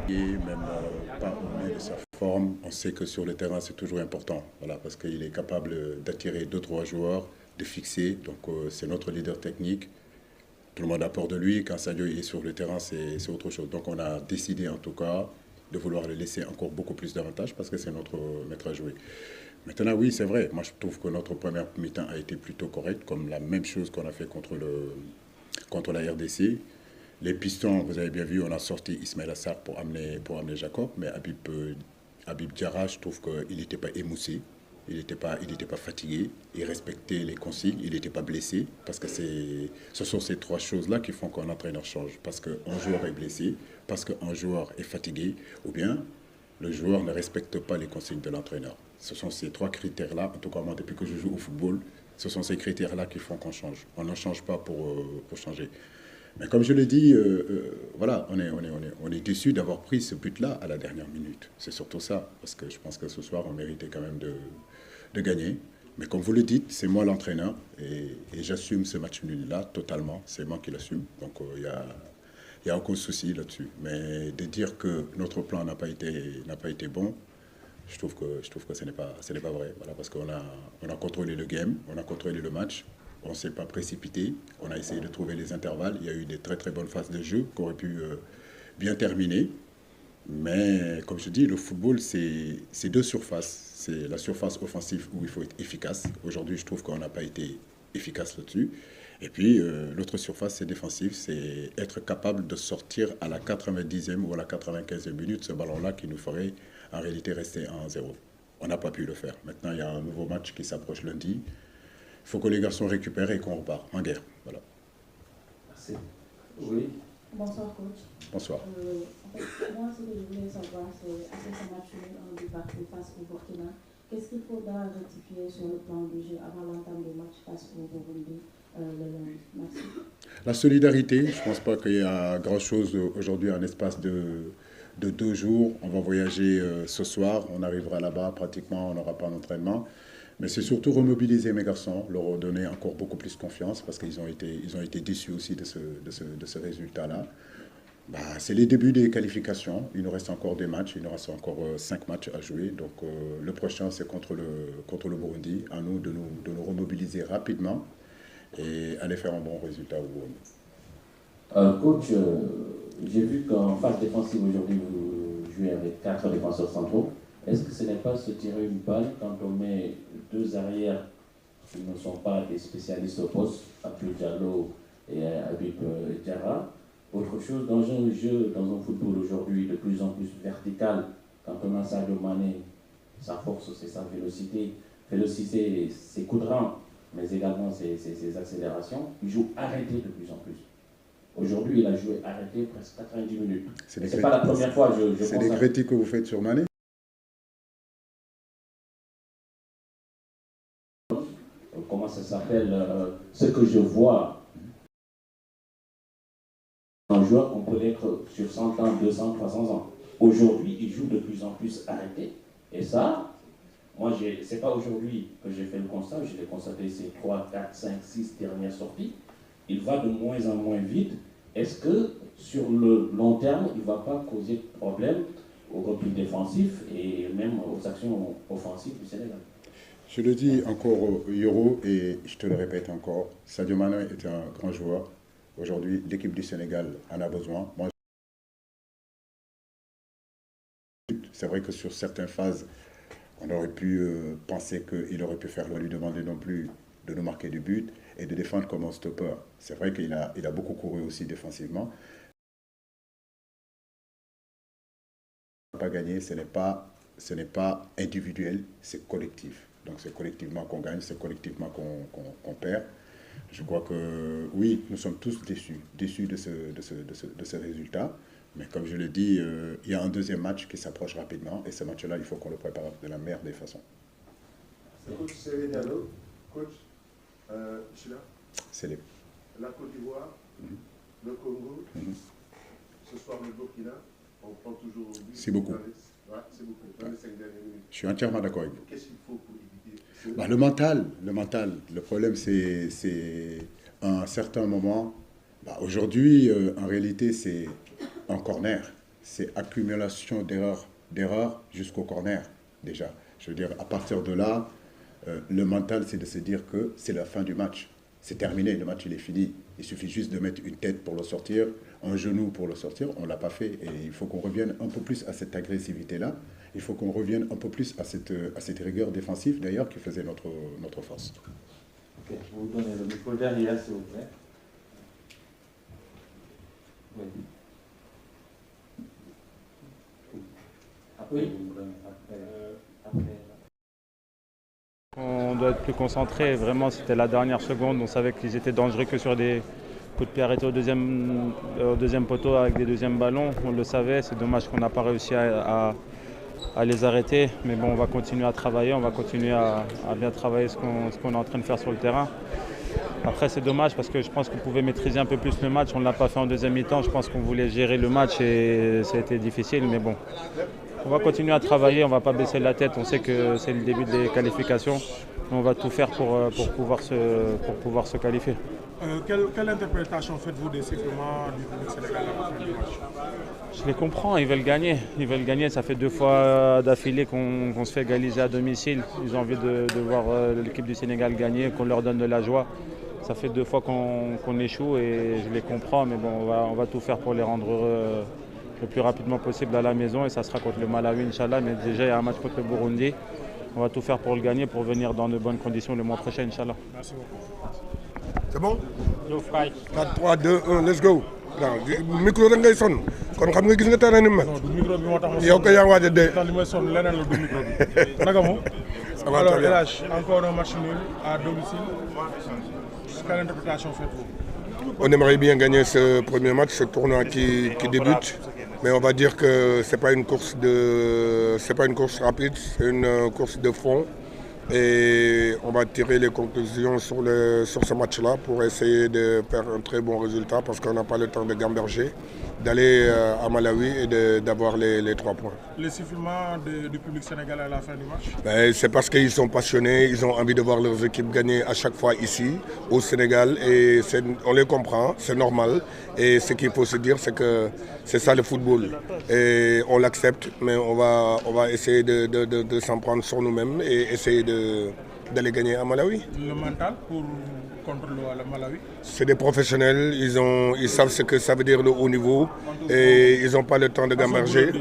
Et même pas au mieux de sa forme, on sait que sur le terrain c'est toujours important, voilà, parce qu'il est capable d'attirer deux trois joueurs, de fixer, donc c'est notre leader technique. Tout le monde a peur de lui, quand Sadio est sur le terrain c'est autre chose. Donc on a décidé en tout cas de vouloir le laisser encore beaucoup plus d'avantages parce que c'est notre maître à jouer. Maintenant oui c'est vrai, moi je trouve que notre première mi-temps a été plutôt correcte, comme la même chose qu'on a fait contre la RDC. Les pistons, vous avez bien vu, on a sorti Ismaël Assar pour amener Jacob, mais Habib Diarra, je trouve qu'il n'était pas émoussé, il était pas fatigué, il respectait les consignes, il n'était pas blessé, parce que ce sont ces trois choses-là qui font qu'un entraîneur change. Parce qu'un joueur est blessé, parce qu'un joueur est fatigué, ou bien le joueur ne respecte pas les consignes de l'entraîneur. Ce sont ces trois critères-là, en tout cas moi depuis que je joue au football, ce sont ces critères-là qui font qu'on change. On ne change pas pour changer. Mais comme je l'ai dit, voilà, on est déçu d'avoir pris ce but-là à la dernière minute. C'est surtout ça, parce que je pense que ce soir, on méritait quand même de gagner. Mais comme vous le dites, c'est moi l'entraîneur et j'assume ce match nul-là totalement. C'est moi qui l'assume. Donc y a aucun souci là-dessus. Mais de dire que notre plan n'a pas été bon, je trouve que ce n'est pas vrai. Voilà, parce on a contrôlé le game, on a contrôlé le match, on ne s'est pas précipité, on a essayé de trouver les intervalles. Il y a eu des très très bonnes phases de jeu qui auraient pu bien terminer. Mais comme je dis, le football, c'est deux surfaces. C'est la surface offensive où il faut être efficace. Aujourd'hui, je trouve qu'on n'a pas été efficace là-dessus. Et puis, l'autre surface, c'est défensif. C'est être capable de sortir à la 90e ou à la 95e minute ce ballon-là qui nous ferait en réalité rester 1-0. On n'a pas pu le faire. Maintenant, il y a un nouveau match qui s'approche lundi. Il faut que les garçons récupèrent et qu'on repart en guerre. Voilà. Merci. Oui. Bonsoir, coach. Bonsoir. En fait, moi, ce que je voulais savoir, c'est après ce match nul en but partout face au Burkina, qu'est-ce qu'il faudra rectifier sur le plan du jeu avant l'entame du match face au Burundi le lundi? Merci. La solidarité, je ne pense pas qu'il y a grand-chose aujourd'hui en espace de 2 jours. On va voyager ce soir, on arrivera là-bas pratiquement, on n'aura pas d'entraînement. Mais c'est surtout remobiliser mes garçons, leur donner encore beaucoup plus confiance parce qu'ils ont été déçus aussi de ce résultat-là. Bah, c'est les débuts des qualifications. Il nous reste encore des matchs, il nous reste encore 5 matchs à jouer. Donc le prochain, c'est contre le Burundi. À nous de nous remobiliser rapidement et aller faire un bon résultat au Burundi. Coach, j'ai vu qu'en phase défensive aujourd'hui, vous jouez avec 4 défenseurs centraux. Est-ce que ce n'est pas se tirer une balle quand on met 2 arrières qui ne sont pas des spécialistes au poste, Abdou Diallo et Habib Diarra? Autre chose, dans un jeu, dans un football aujourd'hui de plus en plus vertical, quand on a Sadio Mané, sa force c'est sa vélocité, ses coups de rang, mais également ses accélérations, il joue arrêté de plus en plus. Aujourd'hui, il a joué arrêté presque 90 minutes. C'est pas la première fois, je C'est des critiques que vous faites sur Mané? Comment ça s'appelle, ce que je vois, un joueur qu'on peut être sur 100 ans, 200, 300 ans. Aujourd'hui, il joue de plus en plus arrêté. Et ça, moi, c'est pas aujourd'hui que j'ai fait le constat, je l'ai constaté ces 3, 4, 5, 6 dernières sorties. Il va de moins en moins vite. Est-ce que sur le long terme, il ne va pas causer de problème au repli défensif et même aux actions offensives du Sénégal? Je le dis encore, Yoro, et je te le répète encore, Sadio Mané est un grand joueur. Aujourd'hui, l'équipe du Sénégal en a besoin. Moi, c'est vrai que sur certaines phases, on aurait pu penser qu'il aurait pu faire, lui demander non plus de nous marquer du but et de défendre comme un stopper. C'est vrai qu'il a beaucoup couru aussi défensivement. Pas gagner, ce n'est pas individuel, c'est collectif. Donc c'est collectivement qu'on gagne, c'est collectivement qu'on perd. Je crois que oui, nous sommes tous déçus de ce résultat. Mais comme je l'ai dit, il y a un deuxième match qui s'approche rapidement et ce match-là, il faut qu'on le prépare de la meilleure des façons. Coach Célé Diallo, coach, je suis là. C'est La Côte d'Ivoire, le Congo, ce soir le Burkina, on prend toujours au but. C'est beaucoup. Ouais, c'est beaucoup, dans les 5 dernières minutes. Je suis entièrement d'accord avec vous. Qu'est-ce qu'il faut pour éviter Bah, le mental. Le problème, c'est à un certain moment, Aujourd'hui, en réalité, c'est un corner. C'est accumulation d'erreurs jusqu'au corner, déjà. Je veux dire, à partir de là, le mental, c'est de se dire que c'est la fin du match. C'est terminé, le match, il est fini. Il suffit juste de mettre une tête pour le sortir, un genou pour le sortir. On ne l'a pas fait. Et il faut qu'on revienne un peu plus à cette agressivité-là. Il faut qu'on revienne un peu plus à cette rigueur défensive, d'ailleurs, qui faisait notre force. Ok, je vous donne le micro derrière, s'il vous plaît. Oui. Après. On doit être plus concentré. Vraiment, c'était la dernière seconde. On savait qu'ils étaient dangereux que sur des coups de pied arrêtés au deuxième poteau avec des deuxièmes ballons. On le savait. C'est dommage qu'on n'a pas réussi à les arrêter. Mais bon, on va continuer à travailler. On va continuer à bien travailler ce qu'on est en train de faire sur le terrain. Après, c'est dommage parce que je pense qu'on pouvait maîtriser un peu plus le match. On ne l'a pas fait en deuxième mi-temps. Je pense qu'on voulait gérer le match et ça a été difficile. Mais bon, on va continuer à travailler. On ne va pas baisser la tête. On sait que c'est le début des qualifications. On va tout faire pour pouvoir se qualifier. Quelle interprétation faites-vous des sifflements du public sénégalais à la fin du match? Je les comprends, ils veulent gagner. Ils veulent gagner. Ça fait 2 fois d'affilée qu'on se fait égaliser à domicile. Ils ont envie de voir l'équipe du Sénégal gagner, qu'on leur donne de la joie. Ça fait 2 fois qu'on échoue et je les comprends. Mais bon, on va tout faire pour les rendre heureux le plus rapidement possible à la maison. Et ça sera contre le Malawi, Inch'Allah. Mais déjà, il y a un match contre le Burundi. On va tout faire pour le gagner, pour venir dans de bonnes conditions le mois prochain, Inch'Allah. Merci beaucoup. C'est bon? 4, 3, 2, 1, let's go. waaw micro rek ngay sonn kon xam nga gis nga terrain ni mu mel. non du micro bi moo tax ma yow kay yaa ngi waaj a dee. li may sonn leneen la du micro bi. naka moom. ça va alors très bien. El Hadj, encore un match nul à domicile. Quelle interprétation faites-vous? On aimerait bien gagner ce premier match, ce tournoi qui débute. Mais on va dire que c'est pas une course rapide, c'est une course de fond. Et on va tirer les conclusions sur ce match-là pour essayer de faire un très bon résultat parce qu'on n'a pas le temps de gamberger, d'aller à Malawi et d'avoir les 3 points. Les sifflements du public sénégalais à la fin du match? Ben, c'est parce qu'ils sont passionnés, ils ont envie de voir leurs équipes gagner à chaque fois ici, au Sénégal, et on les comprend, c'est normal. Et ce qu'il faut se dire, c'est que c'est ça le football. Et on l'accepte, mais on va essayer de s'en prendre sur nous-mêmes et essayer d'aller gagner à Malawi. Le mental contre le Malawi? C'est des professionnels, ils savent ce que ça veut dire le haut niveau et ils n'ont pas le temps de gamberger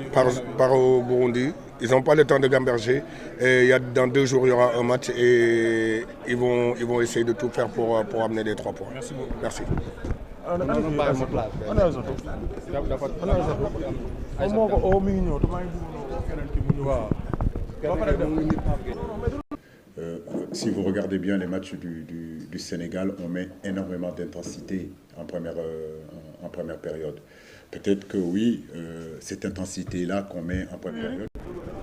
par au Burundi. Ils n'ont pas le temps de gamberger. Et dans 2 jours, il y aura un match et ils vont essayer de tout faire pour amener les 3 points. Merci beaucoup. Merci. Si vous regardez bien les matchs du Sénégal, on met énormément d'intensité en première période. Peut-être que oui, cette intensité-là qu'on met en première période.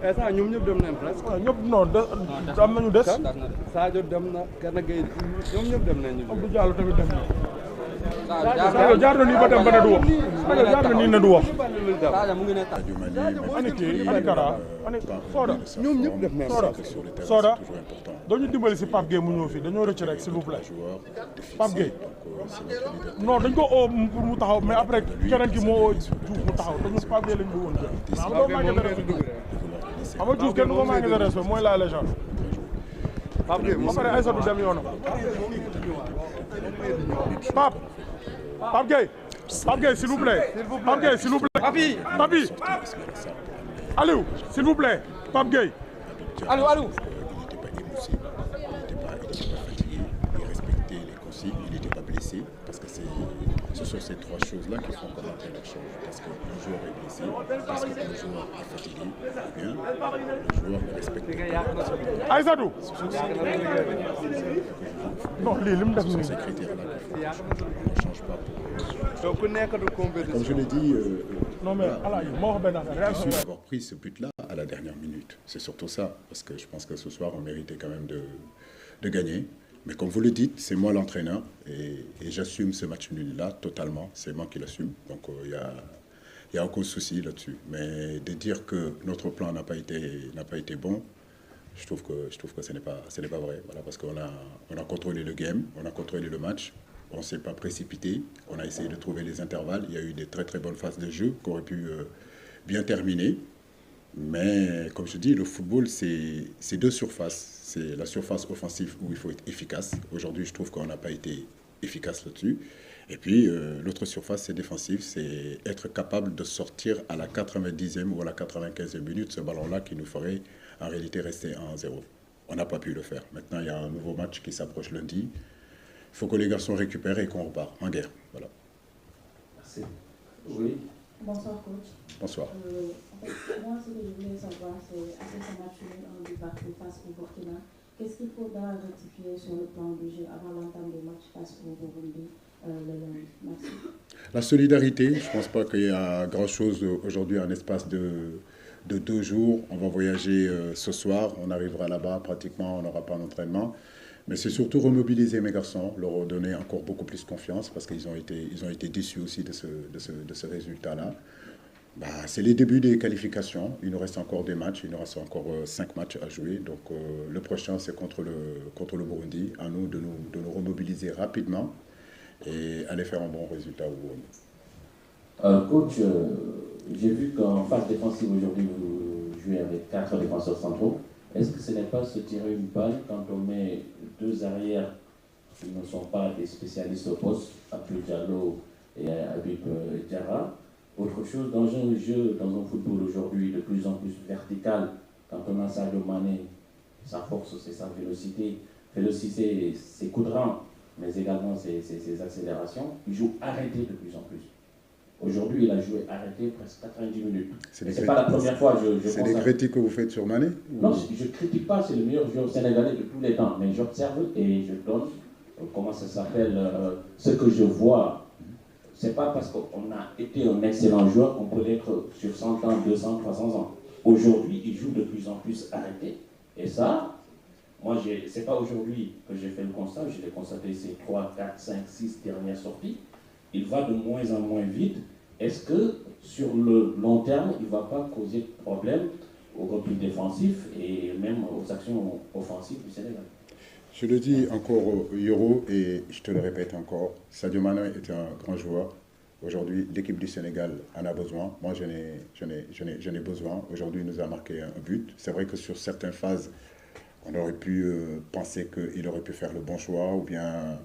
Ça ñoom ñëpp dem nañ presque. ñëpp non am nañu des. Sadio dem na Gana Gueye ñoom ñëpp dem nañu. Abdou Diallo tamit dem na. Sadio jaar na nii ba dem ba ne du wax. Sadio jaar na nii ne du wax. Sadio mu ngi ne tax. Ani kii ani Kara ani Soda. ñoom ñëpp def nañ. Soda dañu dimbali si Pape Gueye mu ñëw fii dañoo rëcc rek s'il vous plaît. Pape Gueye non dañ ko oo pour mu taxaw mais après keneen ki moo oo Diouf mu taxaw dañu Pape Gueye lañ bëggoon jël. xam nga manqué de respect xam nga Diouf kenn du ko manqué de respect mooy la légende. Pape Gueye ba pare Aïssatou dem yoonam. Pape Gueye s'il vous plaît. Pape Gueye s'il vous plaît. Papi Aliou s'il vous plaît. Pape Gueye. Aliou. Il n'était pas blessé parce que ce sont ces 3 choses-là qui font qu'on appelle la chose. Parce qu'un joueur est blessé, parce qu'un joueur est fatigué, ou bien un joueur ne respecte pas. Aïssatou non lii li mu def nii. Ces critères-là, on ne change pas pour... Comme je l'ai dit, non mais Alaye moo wax benn affaire. je suis d'avoir pris ce but-là à la dernière minute. C'est surtout ça, parce que je pense que ce soir, on méritait quand même de gagner. Mais comme vous le dites, c'est moi l'entraîneur et j'assume ce match nul-là totalement. C'est moi qui l'assume. Donc il n'y a aucun souci là-dessus. Mais de dire que notre plan n'a pas été bon, je trouve que ce n'est pas vrai. Voilà, parce qu'on a contrôlé le game, on a contrôlé le match. On ne s'est pas précipité. On a essayé de trouver les intervalles. Il y a eu des très très bonnes phases de jeu qui auraient pu bien terminer. Mais comme je dis, le football, c'est deux surfaces. C'est la surface offensive où il faut être efficace. Aujourd'hui, je trouve qu'on n'a pas été efficace là-dessus. Et puis, l'autre surface, c'est défensive. C'est être capable de sortir à la 90e ou à la 95e minute ce ballon-là qui nous ferait en réalité rester 1-0. On n'a pas pu le faire. Maintenant, il y a un nouveau match qui s'approche lundi. Il faut que les garçons récupèrent et qu'on repart en guerre. Voilà. Merci. Oui. Bonsoir, coach. Bonsoir. En fait, moi, ce que je voulais savoir, c'est après ce match nul en départ face au Burkina, qu'est-ce qu'il faudra rectifier sur le plan du jeu avant l'entame du match face au Burundi le lundi? Merci. La solidarité, je ne pense pas qu'il y a grand-chose aujourd'hui en espace de 2 jours. On va voyager ce soir, on arrivera là-bas, pratiquement, on n'aura pas d'entraînement. Mais c'est surtout remobiliser mes garçons, leur donner encore beaucoup plus confiance parce qu'ils ont été déçus aussi de ce résultat-là. Bah, c'est les débuts des qualifications. Il nous reste encore des matchs, il nous reste encore 5 matchs à jouer. Donc le prochain, c'est contre le Burundi. À nous de nous remobiliser rapidement et aller faire un bon résultat au Burundi. Coach, j'ai vu qu'en phase défensive aujourd'hui, vous jouez avec 4 défenseurs centraux. Est-ce que ce n'est pas se tirer une balle quand on met 2 arrières qui ne sont pas des spécialistes au poste, Abdou Diallo et Habib Diarra? Autre chose, dans un jeu, dans un football aujourd'hui de plus en plus vertical, quand on a Sadio Mané, sa force c'est sa vélocité, ses coups de rang, mais également ses accélérations, il joue arrêté de plus en plus. Aujourd'hui, il a joué arrêté presque 90 minutes. C'est pas la première fois je C'est des critiques que vous faites sur Mané? Non, je ne critique pas, c'est le meilleur joueur sénégalais de tous les temps, mais j'observe et je donne, comment ça s'appelle, ce que je vois. C'est pas parce qu'on a été un excellent joueur qu'on peut l'être sur 100 ans, 200, 300 ans. Aujourd'hui, il joue de plus en plus arrêté. Et ça, moi, c'est pas aujourd'hui que j'ai fait le constat, je l'ai constaté ces 3, 4, 5, 6 dernières sorties. Il va de moins en moins vite. Est-ce que sur le long terme, il ne va pas causer de problème au repli défensif et même aux actions offensives du Sénégal? Je le dis encore, Yoro, et je te le répète encore, Sadio Mané est un grand joueur. Aujourd'hui, l'équipe du Sénégal en a besoin. Moi, j'en ai besoin. Aujourd'hui, il nous a marqué un but. C'est vrai que sur certaines phases, on aurait pu penser qu'il aurait pu faire le bon choix ou bien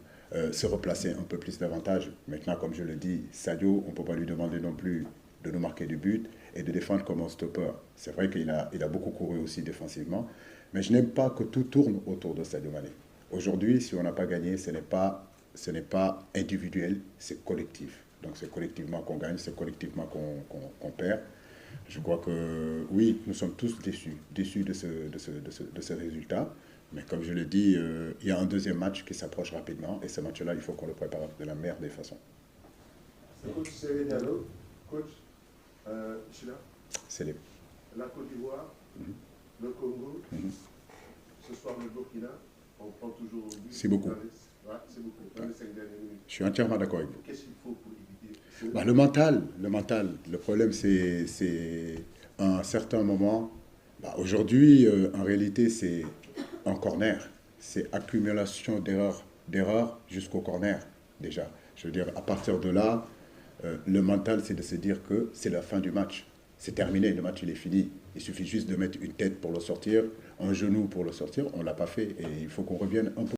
se replacer un peu plus davantage. Maintenant, comme je le dis, Sadio, on ne peut pas lui demander non plus de nous marquer du but et de défendre comme un stopper. C'est vrai qu'il a beaucoup couru aussi défensivement, mais je n'aime pas que tout tourne autour de Sadio Mané. Aujourd'hui, si on n'a pas gagné, ce n'est pas individuel, c'est collectif. Donc c'est collectivement qu'on gagne, c'est collectivement qu'on perd. Je crois que oui, nous sommes tous déçus de ce résultat. Mais comme je l'ai dit, il y a un deuxième match qui s'approche rapidement. Et ce match-là, il faut qu'on le prépare de la meilleure des façons. Coach Cyril Diallo, coach, Chila, C'est la Côte d'Ivoire, le Congo, ce soir le Burkina, on prend toujours au but. C'est beaucoup. C'est beaucoup, dans les 5 dernières minutes. Je suis entièrement d'accord avec vous. Qu'est-ce qu'il faut pour éviter le mental. Le problème, c'est à un certain moment. Aujourd'hui, en réalité, c'est un corner. C'est accumulation d'erreurs jusqu'au corner, déjà. Je veux dire, à partir de là, le mental, c'est de se dire que c'est la fin du match. C'est terminé, le match, il est fini. Il suffit juste de mettre une tête pour le sortir, un genou pour le sortir. On ne l'a pas fait et il faut qu'on revienne un peu.